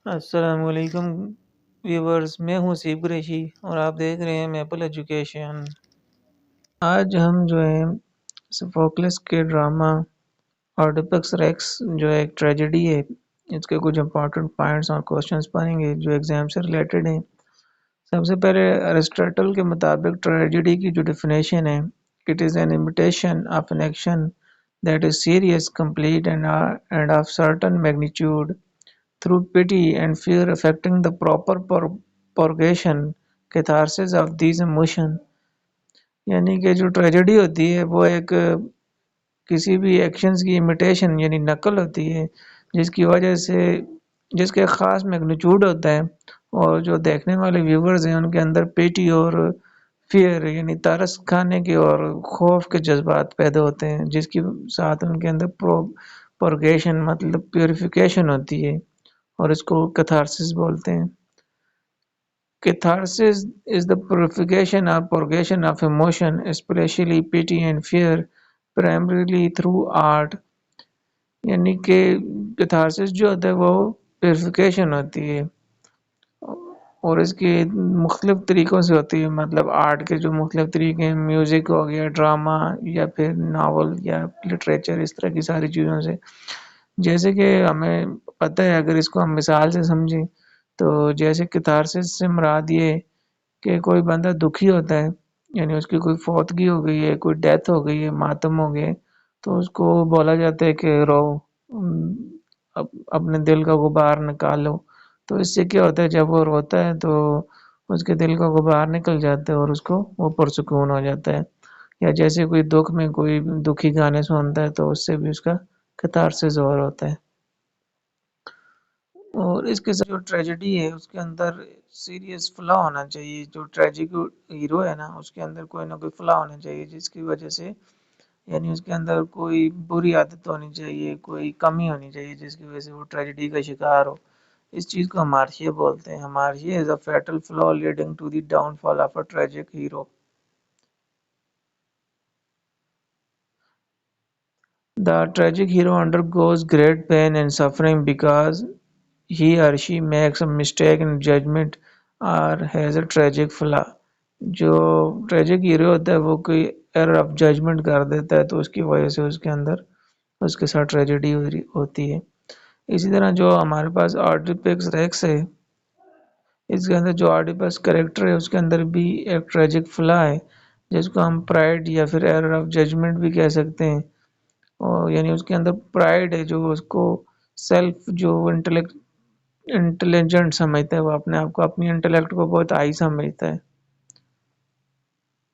अस्सलामुअलैकुम व्यूवर्स, मैं हूँ सीब कुरैशी और आप देख रहे हैं मैपल एजुकेशन। आज हम जो है सोफोक्लिस के ड्रामा ऑडिपक्स रेक्स जो है एक ट्रेजेडी है, इसके कुछ इंपॉर्टेंट पॉइंट्स और क्वेश्चंस पढ़ेंगे जो एग्जाम से रिलेटेड हैं। सबसे पहले अरिस्टोटल के मुताबिक ट्रेजेडी की जो डेफिनेशन है, it is an imitation of an action that is serious, complete end of certain magnitude through pity and fear affecting the proper purgation catharsis of these emotion। यानी कि जो ट्रेजेडी होती है वो एक किसी भी एक्शंस की इमिटेशन यानी नकल होती है जिसकी वजह से जिसके ख़ास मैग्नीट्यूड होता है और जो देखने वाले व्यूवर्स हैं उनके अंदर पेटी और फियर यानी तरस खाने के और खौफ के जज्बात पैदा होते हैं, जिसके साथ उनके अंदर प्रोपगेशन मतलब प्योरिफिकेशन होती है और इसको कैथारसिस बोलते हैं। Catharsis is the purification or purgation of emotion, especially pity and fear, primarily through art। यानी कि कैथारसिस जो होता है वो प्योरिफिकेशन होती है और इसके मुख्तलिफ तरीक़ों से होती है, मतलब आर्ट के जो मुख्तलिफ तरीके हैं, म्यूज़िक हो गया, ड्रामा या फिर नावल या लिटरेचर, इस तरह की सारी चीज़ों से। जैसे कि हमें पता है, अगर इसको हम मिसाल से समझें तो जैसे कैथारसिस से मुराद ये है कि कोई बंदा दुखी होता है, यानी उसकी कोई फौतगी हो गई है, कोई डेथ हो गई है, मातम हो गया है, तो उसको बोला जाता है कि रो, अपने दिल का गुबार निकालो। तो इससे क्या होता है, जब वो रोता है तो उसके दिल का गुबार निकल जाता है और उसको वो पुरसुकून हो जाता है। या जैसे कोई दुख में कोई दुखी गाने सुनता है तो उससे भी उसका कैथारसिस और होता है। और इसके साथ जो ट्रेजेडी है उसके अंदर सीरियस फ्लॉ होना चाहिए। जो ट्रेजिक हीरो है ना, उसके अंदर कोई ना कोई फ्लॉ होना चाहिए जिसकी वजह से, यानी उसके अंदर कोई बुरी आदत होनी चाहिए, कोई कमी होनी चाहिए जिसकी वजह से वो ट्रेजेडी का शिकार हो। इस चीज़ को हमार्शिया बोलते हैं। Hamartia is a fatal flaw leading to the downfall of a tragic hero. The tragic hero undergoes great pain and suffering because he or she makes a mistake in judgment or has a tragic flaw। जो tragic hero होता है वो कोई error of judgement कर देता है तो उसकी वजह से उसके अंदर उसके साथ ट्रेजेडी होती है। इसी तरह जो हमारे पास ऑडिपिक्स रेक्स है, इसके अंदर जो ऑडिपस कैरेक्टर है उसके अंदर भी एक ट्रेजिक फ्लॉ है जिसको हम प्राइड या फिर एरर ऑफ जजमेंट भी कह सकते हैं। और यानी उसके अंदर प्राइड है, जो उसको सेल्फ जो इंटेलिजेंट समझता है, वो अपने आप को अपनी इंटेलेक्ट को बहुत हाई समझता है।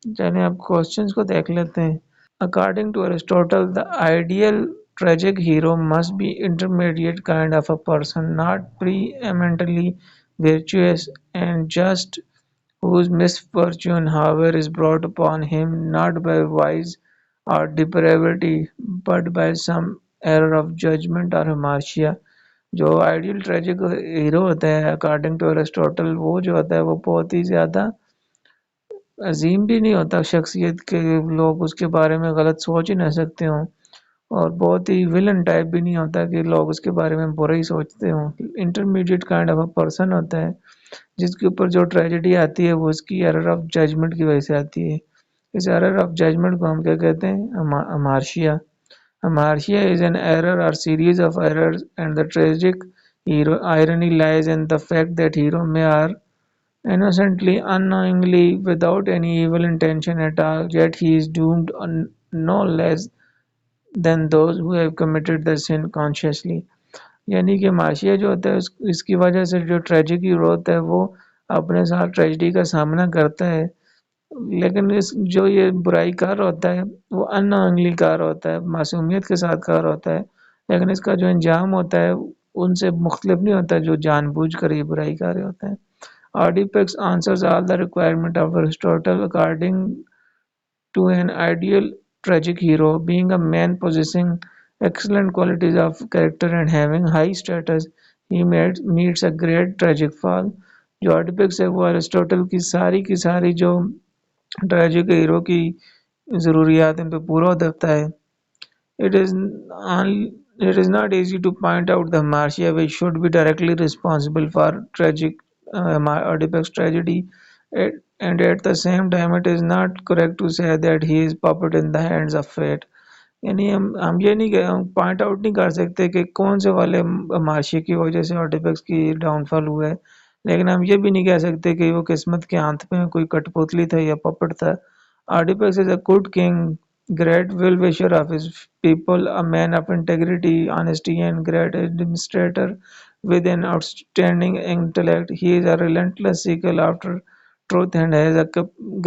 चलिए अब क्वेश्चंस को देख लेते हैं। According to Aristotle, the ideal tragic hero must be intermediate kind of a person, not preeminently virtuous and just, whose misfortune, however, is brought upon him not by vice or depravity, but by some error of judgment or hamartia। जो ideal tragic hero होता है according to Aristotle, वो जो होता है वो बहुत ही ज़्यादा अजीम भी नहीं होता शख्सियत के, लोग उसके बारे में गलत सोच ही ना सकते हों, और बहुत ही विलन टाइप भी नहीं होता कि लोग उसके बारे में बुरा ही सोचते हों। Intermediate kind of a person होता है जिसके ऊपर जो ट्रेजेडी आती है वो उसकी एरर ऑफ जजमेंट की वजह से आती है। इस एरर ऑफ जजमेंट को हम क्या कहते हैं? अमार्शिया। Amartia is an error or series of errors, and the tragic irony lies in the fact that hero may are innocently, unknowingly, without any evil intention at all, yet he is doomed no less than those who have committed the sin consciously। यानी कि माशिया जो होता है इसकी वजह से जो tragic hero होता है वो अपने साथ ट्रेजिडी का सामना करता है, लेकिन इस जो ये बुराई कार होता है वो अननोइंगली कार होता है, मासूमियत के साथ कार होता है, लेकिन इसका जो अंजाम होता है उनसे मुख्तलिफ नहीं होता जो जानबूझ कर ये बुराई कार होता है। Oedipus answers all the requirement of Aristotle according to an ideal tragic hero, being a man possessing excellent qualities of character and having high status, he meets a great tragic fall। जो ऑडिपिक्स है वो Aristotle की सारी जो tragic hero की ज़रूरियात इन पे पूरा होता है। It is It is not easy to point out the Marcia which should be directly responsible for tragic Oedipus tragedy, and at the same time it is not correct to say that he is puppet in the hands of fate. यानी हम ये नहीं point out नहीं कर सकते कि कौन से वाले मार्शे की वजह से ऑर्टिफैक्स की डाउनफॉल हुआ है, लेकिन हम ये भी नहीं कह सकते कि वो किस्मत के हाथ में कोई कठपुतली था या पपट था। Ortifax is a good king, great well-wisher of his people, a man of integrity, honesty, and great administrator with an outstanding intellect. He is a relentless seeker after truth and has a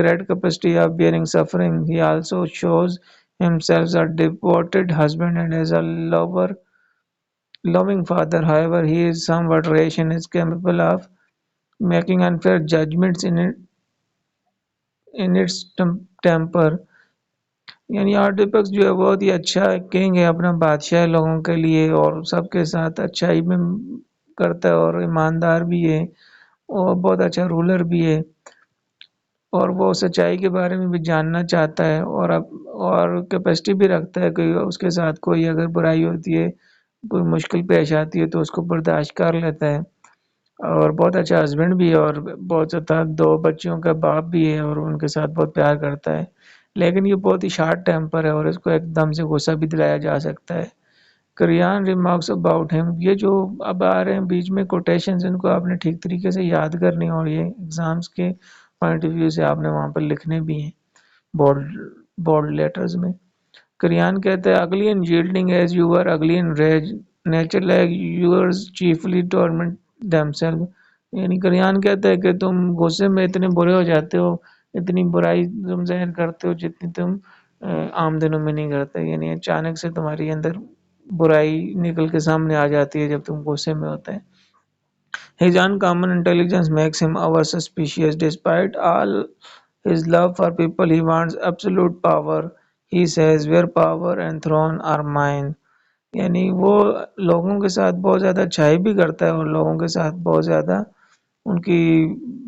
great capacity of bearing suffering. He also shows himself as a devoted husband and as a loving father. However, he is somewhat rash and is capable of making unfair judgments in its temper. यानी आर्टिफैक्स जो है बहुत ही अच्छा king है, अपना बादशाह है लोगों के लिए और सबके साथ अच्छाई में करता है और ईमानदार भी है और बहुत अच्छा रूलर भी है और वो सच्चाई के बारे में भी जानना चाहता है और अब और कैपेसिटी भी रखता है कि उसके साथ कोई अगर बुराई होती है, कोई मुश्किल पेश आती है तो उसको बर्दाश्त कर लेता है और बहुत अच्छा हस्बैंड भी है और बहुत ज़्यादा दो बच्चियों का बाप भी है और उनके साथ बहुत प्यार करता है, लेकिन ये बहुत ही शार्ट टेम्पर है और इसको एकदम से गुस्सा भी दिलाया जा सकता है। करियान रिमार्क्स अबाउट हिम, ये जो अब आ रहे हैं बीच में कोटेशंस, इनको आपने ठीक तरीके से याद करनी और ये एग्जाम्स के पॉइंट ऑफ व्यू से आपने वहाँ पर लिखने भी हैं बोल्ड बोल्ड लेटर्स में। करियान कहता है ugly and yielding as you were ugly and rage, nature like yours chiefly torment themselves। यानी करियान कहता है कि तुम गुस्से में इतने बुरे हो जाते हो, इतनी बुराई तुम ज़ाहिर करते हो जितनी तुम आम दिनों में नहीं करते, यानी अचानक से तुम्हारी अंदर बुराई निकल के सामने आ जाती है जब तुम गुस्से में होते हैं। His uncommon intelligence makes him ever suspicious. Despite all his love for people, he wants absolute power. He says, "Where power and throne are mine." यानी वो लोगों के साथ बहुत ज़्यादा अच्छाई भी करता है और लोगों के साथ बहुत ज़्यादा उनकी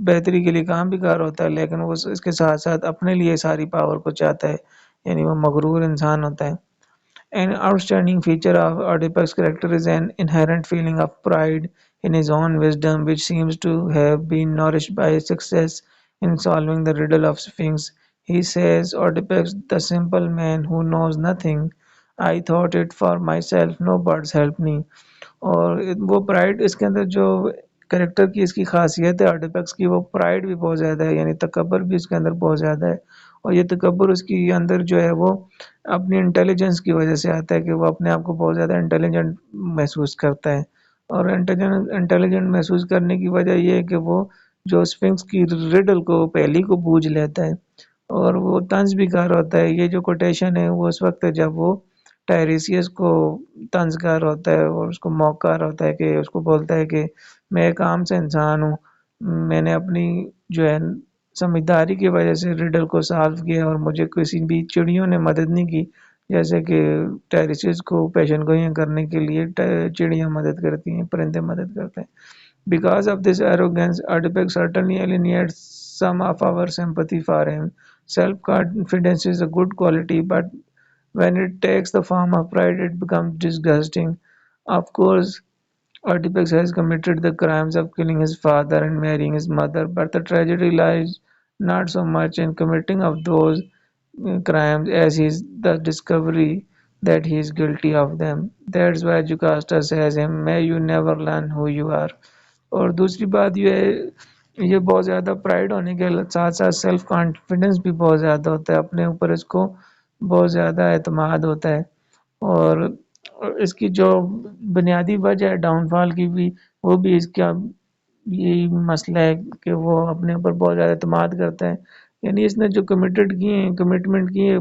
बेहतरी के लिए काम भी कर होता है, लेकिन वो इसके साथ साथ अपने लिए सारी पावर को चाहता है, यानी वो मगरूर इंसान होता है। An outstanding feature of Oedipus' character is an inherent feeling of pride in his own wisdom, which seems to have been nourished by his success in solving the riddle of Sphinx. He says, Oedipus, the simple man who knows nothing, I thought it for myself, no birds help me. और वो pride इसके अंदर जो character की इसकी खासियत है artefacts की, वो प्राइड भी बहुत ज़्यादा है, यानी तकब्बुर भी इसके अंदर बहुत ज़्यादा है और ये तकब्बुर उसके अंदर जो है वो अपनी इंटेलिजेंस की वजह से आता है कि वो अपने आप को बहुत ज़्यादा इंटेलिजेंट महसूस करता है और इंटेलिजेंट इंटेलिजेंट महसूस करने की वजह ये है कि वो जो स्फिंक्स की रिडल को पहली को बूझ लेता है और वो तंज भी कार होता है। ये जो कोटेशन है वो उस वक्त है जब वो टायरेसियस को तंजगार होता है और उसको मौकार होता है कि उसको बोलता है कि मैं एक आम सा इंसान हूँ, मैंने अपनी जो है समझदारी की वजह से रिडल को सॉल्व किया और मुझे किसी भी चिड़ियों ने मदद नहीं की, जैसे कि टायरेसियस को पेशन गोइयाँ करने के लिए चिड़ियाँ मदद करती हैं, परिंदे मदद करते हैं। Because of this arrogance, Oedipus certainly alienates some of our sympathy for him. Self-confidence is a good quality, but when it takes the form of pride, it becomes disgusting. Of course, Oedipus has committed the crimes of killing his father and marrying his mother, but the tragedy lies not so much in committing of those crimes as is the discovery that he is guilty of them. That's why Jocasta says him, "May you never learn who you are." और दूसरी बात ये है, ये बहुत ज़्यादा pride होने के साथ साथ सेल्फ कॉन्फिडेंस भी बहुत ज़्यादा होता है, अपने ऊपर इसको बहुत ज़्यादा एतमाद होता है और इसकी जो बुनियादी वजह है डाउनफॉल की भी, वो भी इसका यही मसला है कि वो अपने ऊपर बहुत ज़्यादा एतमाद करता है। यानी इसने जो कमिटमेंट की है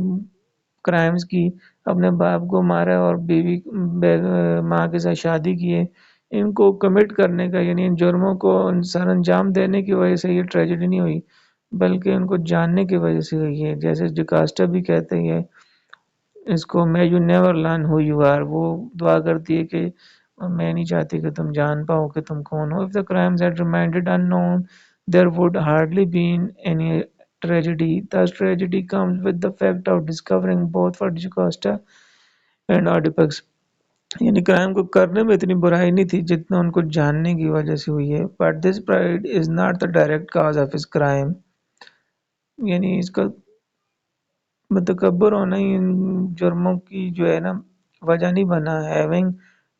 क्राइम्स की, अपने बाप को मारा और माँ के साथ शादी की है, इनको कमिट करने का यानी इन जुर्मों को सर अंजाम देने की वजह से ये ट्रेजेडी नहीं हुई, बल्कि उनको जानने की वजह से हुई है। जैसे डिकास्टा भी कहते हैं इसको, "may you never learn who you are", वो दुआ करती है कि मैं नहीं चाहती कि तुम जान पाओ कि तुम कौन हो। If the crimes had remained unknown, there would hardly been any tragedy. Thus tragedy comes with the fact of discovering both for Jocasta and Oedipus. यानी क्राइम को करने में इतनी बुराई नहीं थी जितना उनको जानने की वजह से हुई है। But this pride is not the direct cause of his crime. यानी इसका मुतकब्बर होना ही इन जुर्मों की जो है ना वजह नहीं बना। Having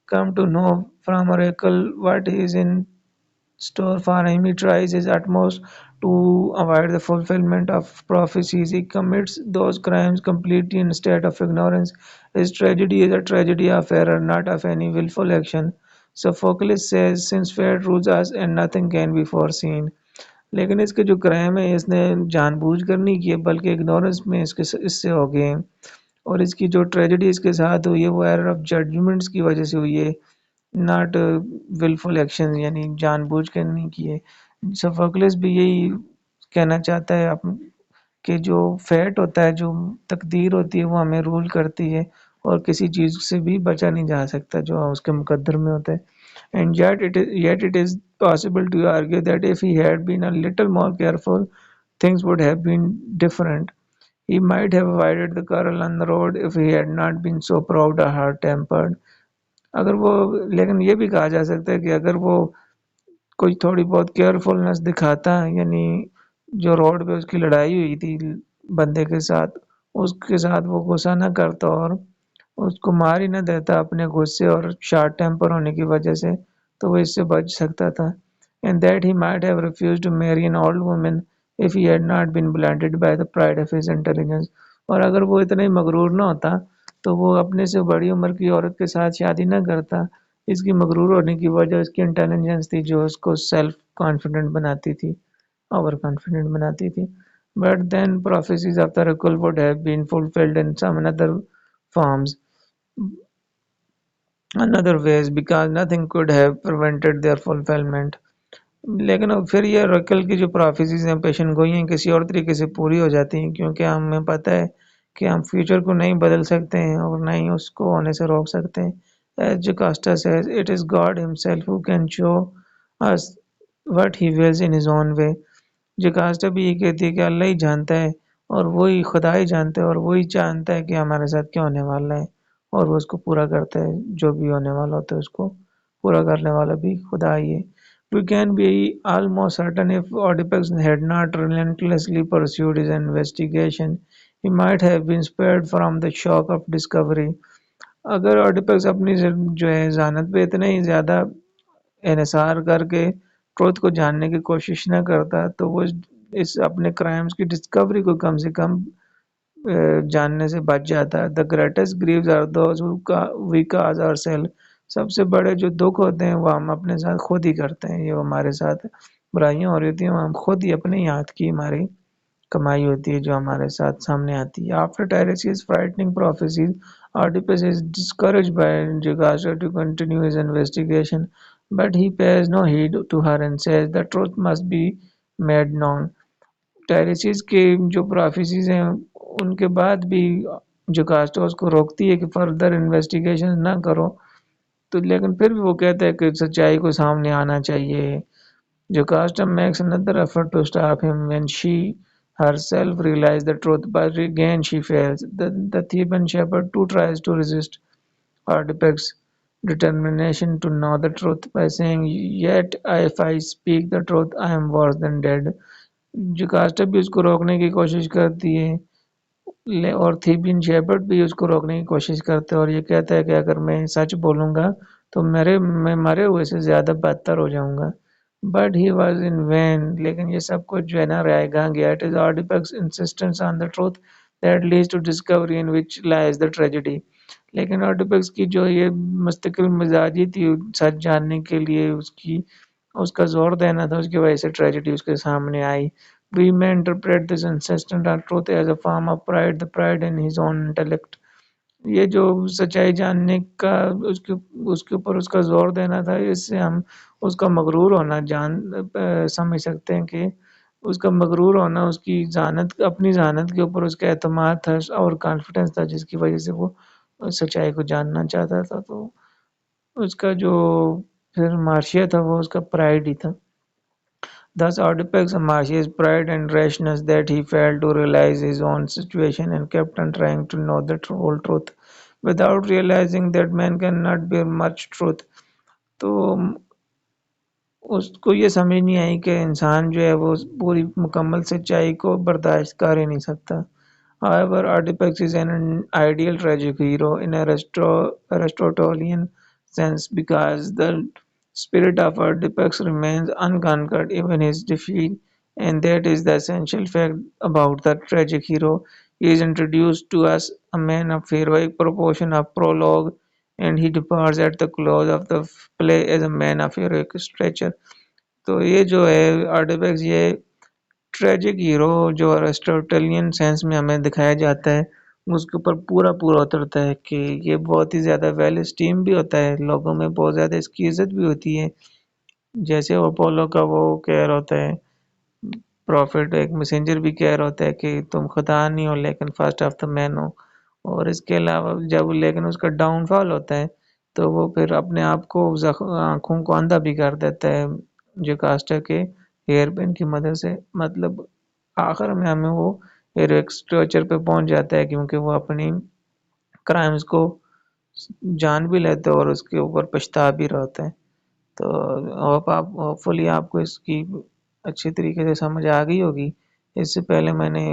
come to know from Oracle what is in store for him, he tries his utmost to avoid the fulfillment of prophecies. He commits those crimes completely in a state of ignorance. His tragedy is a tragedy of error, not of any willful action. Sophocles says, since fate rules us and nothing can be foreseen. लेकिन इसके जो crime है इसने जानबूझ कर नहीं किए बल्कि इग्नोरेंस में इसके इससे हो गए हैं। और इसकी जो ट्रेजेडी इसके साथ हुई है वो एरर ऑफ जजमेंट्स की वजह से हुई है, नॉट विलफुल एक्शन, यानी जानबूझ कर नहीं किए। सोफोक्लिस भी यही कहना चाहता है आप कि जो फेट होता है, जो तकदीर होती है वो हमें रूल करती है और किसी चीज़ से भी बचा नहीं जा सकता जो उसके मुकद्दर में होता है। And yet it is possible to argue that if he had been a little more careful, things would have been different. He might have avoided the quarrel on the road if he had not been so proud or hard-tempered. अगर वो लेकिन ये भी कहा जा सकता है कि अगर वो कोई थोड़ी बहुत केयरफुलनेस दिखाता, यानी जो रोड पे उसकी लड़ाई हुई थी बंदे के साथ, उसके साथ वो गुस्सा ना करता और उसको मार ही ना देता अपने गुस्से और शार्ट टेम्पर होने की वजह से, तो वो इससे बच सकता था। And that he might have refused to marry an old woman if he had not been blinded by the pride of his intelligence. और अगर वो इतना ही मगरूर ना होता तो वो अपने से बड़ी उम्र की औरत के साथ शादी ना करता। इसकी मगरूर होने की वजह उसकी इंटेलिजेंस थी जो उसको सेल्फ कॉन्फिडेंट बनाती थी, ओवर कॉन्फिडेंट बनाती थी। But then prophecies of the oracle would have been fulfilled in some forms, another ways, because nothing could have prevented their fulfillment. लेकिन अब फिर ये रकल की जो प्रोफेसीज हैं पेशन गोई हैं किसी और तरीके से पूरी हो जाती हैं, क्योंकि हमें पता है कि हम फ्यूचर को नहीं बदल सकते हैं और ना ही उसको होने से रोक सकते हैं। As Jocasta says, it is God himself who can show us what he wills in his own way. जकास्टा भी ये कहती है कि अल्लाह ही जानता है और वही खुदा ही जानता है और वही जानता है कि हमारे साथ क्या होने वाला है और वो उसको पूरा करता है। जो भी होने वाला होता है उसको पूरा करने वाला भी खुदा ही है। We can be almost certain if Oedipus had not relentlessly pursued his investigation, he might have been spared from the shock of discovery. अगर ऑडिपस अपनी जो है जहानत पे इतना ही ज़्यादा इन्हिसार करके ट्रुथ को जानने की कोशिश न करता तो वो इस अपने क्राइम्स की डिस्कवरी को कम से कम जानने से बच जाता है। The greatest grieves are those we cause ourself. सबसे बड़े जो दुख होते हैं वो हम अपने साथ खुद ही करते हैं। ये हमारे साथ बुराइयां हो रही होती हैं वो हम खुद ही अपने ही हाथ की हमारी कमाई होती है जो हमारे साथ सामने आती है। After Tiresias' frightening prophecies, Oedipus is discouraged by Jocasta to continue his investigation, but he pays no heed to her and says the truth must be made known. Tiresias के जो prophecies हैं उनके बाद भी जोकास्टा उसको रोकती है कि फर्दर इन्वेस्टिगेशन ना करो, तो लेकिन फिर भी वो कहता है कि सच्चाई को सामने आना चाहिए। Jocasta makes another effort to stop him when she herself realizes the truth, but again she fails. The Theban shepherd too tries to resist Oedipus' determination to know the truth by saying, "Yet if I speak the truth, I am worse than dead." Jocasta भी उसको रोकने की कोशिश करती है और थीबियन shepherd भी उसको रोकने की कोशिश करता है और ये कहता है कि अगर मैं सच बोलूँगा तो मैं मरे हुए से ज़्यादा बदतर हो जाऊँगा। But he was in vain, लेकिन ये सब कुछ जो है ना रहेगा गया। It is Oedipus insistence on the truth that leads to discovery in which lies the tragedy. लेकिन ऑडिपक्स की जो ये मुस्तकिल मिजाजी थी सच जानने के लिए उसकी उसका जोर देना था, उसकी वजह से ट्रेजेडी उसके सामने आई। We may interpret this insistence on truth as a form of pride, the pride in his own intellect. ये जो सच्चाई जानने का उसके उसके ऊपर उसका जोर देना था, इससे हम उसका मगरूर होना समझ सकते हैं कि उसका मगरूर होना उसकी जहानत अपनी जहानत के ऊपर उसका एतमाद था और कॉन्फिडेंस था जिसकी वजह से वो सच्चाई को जानना चाहता था। तो उसका जो फिर मार्शिया था वो उसका प्राइड ही था। Thus Oedipus Marcia's pride and rashness that he failed to realize his own situation and kept on trying to know the whole truth. without realizing that man cannot bear much truth. तो उसको ये समझ नहीं आई कि इंसान जो है वो पूरी मुकम्मल सच्चाई को बर्दाश्त कर ही नहीं सकता. However, Oedipus is an ideal tragic hero in a Aristotelian sense because the spirit of Oedipus remains unconquered even his defeat, and that is the essential fact about the tragic hero. He is introduced to us a man of heroic proportion of prologue, and he departs at the close of the play as a man of heroic stature. तो ये जो है artefacts ये tragic hero जो Aristotelian sense में हमें दिखाया जाता है उसके ऊपर पूरा पूरा उतरता है कि ये बहुत ही ज़्यादा वेल स्टीम भी होता है, लोगों में बहुत ज़्यादा इसकी इज्जत भी होती है. जैसे अपोलो का वो कह रहा होता है, प्रॉफिट एक मैसेंजर भी कह रहा होता है कि तुम खुदा नहीं हो लेकिन फर्स्ट ऑफ द मैन हो. और इसके अलावा जब लेकिन उसका डाउनफॉल होता है तो वो फिर अपने आप को आंखों को अंधा भी कर देता है जो कास्टर के हेयर पिन की मदद से. मतलब आखिर में हमें वो हेरोइक स्ट्रक्चर पे पहुंच जाता है क्योंकि वो अपनी क्राइम्स को जान भी लेता है और उसके ऊपर पछता भी रहा होता है. तो होपफुली आपको इसकी अच्छी तरीके से समझ आ गई होगी. इससे पहले मैंने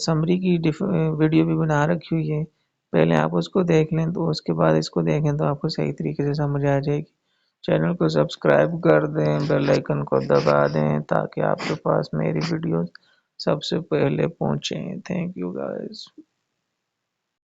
समरी की वीडियो भी बना रखी हुई है, पहले आप उसको देख लें तो उसके बाद इसको देखें तो आपको सही तरीके से समझ आ जाएगी. चैनल को सब्सक्राइब कर दें, बेल आइकन को दबा दें ताकि आपके पास मेरी वीडियोस सबसे पहले पहुंचे. Thank you guys.